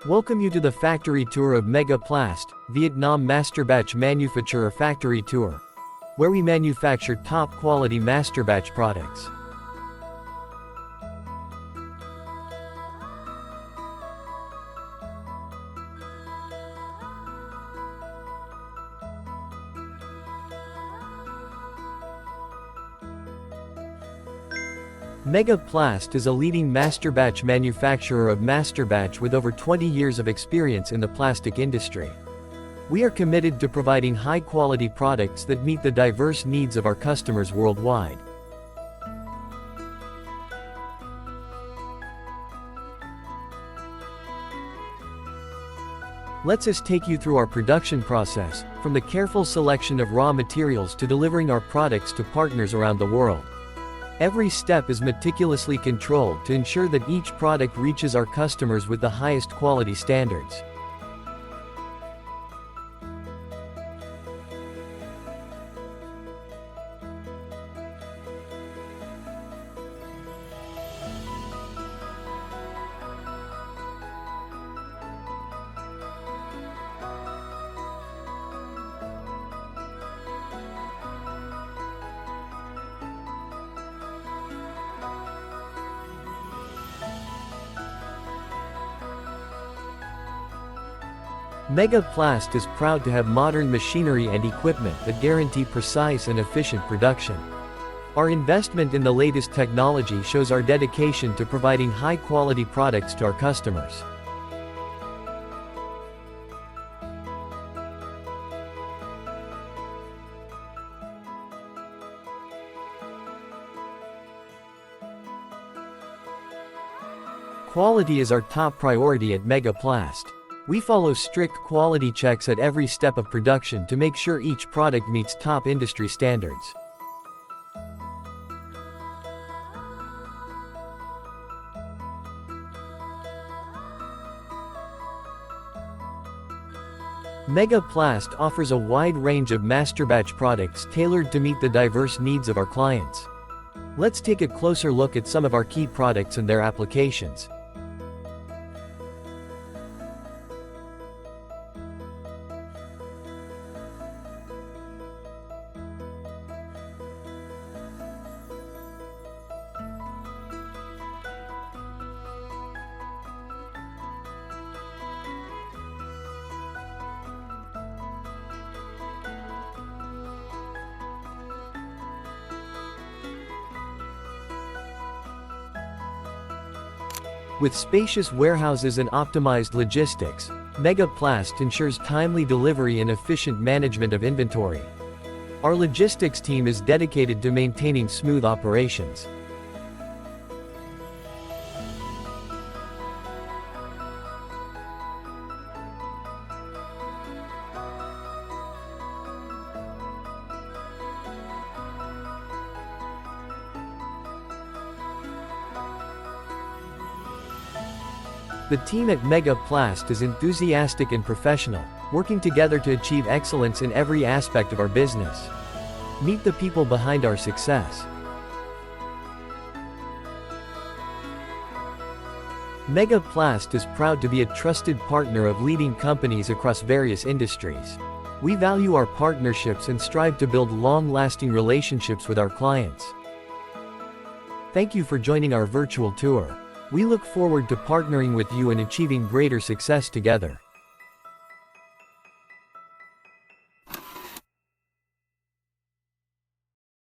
Welcome you to the factory tour of Mega Plast, Vietnam Masterbatch Manufacturer Factory Tour, where we manufacture top-quality masterbatch products. Mega Plast is a leading masterbatch manufacturer of masterbatch with over 20 years of experience in the plastic industry. We are committed to providing high-quality products that meet the diverse needs of our customers worldwide. Let us take you through our production process, from the careful selection of raw materials to delivering our products to partners around the world. Every step is meticulously controlled to ensure that each product reaches our customers with the highest quality standards. Mega Plast is proud to have modern machinery and equipment that guarantee precise and efficient production. Our investment in the latest technology shows our dedication to providing high-quality products to our customers. Quality is our top priority at Mega Plast. We follow strict quality checks at every step of production to make sure each product meets top industry standards. Mega Plast offers a wide range of masterbatch products tailored to meet the diverse needs of our clients. Let's take a closer look at some of our key products and their applications. With spacious warehouses and optimized logistics, Mega Plast ensures timely delivery and efficient management of inventory. Our logistics team is dedicated to maintaining smooth operations. The team at Mega Plast is enthusiastic and professional, working together to achieve excellence in every aspect of our business. Meet the people behind our success. Mega Plast is proud to be a trusted partner of leading companies across various industries. We value our partnerships and strive to build long-lasting relationships with our clients. Thank you for joining our virtual tour. We look forward to partnering with you and achieving greater success together.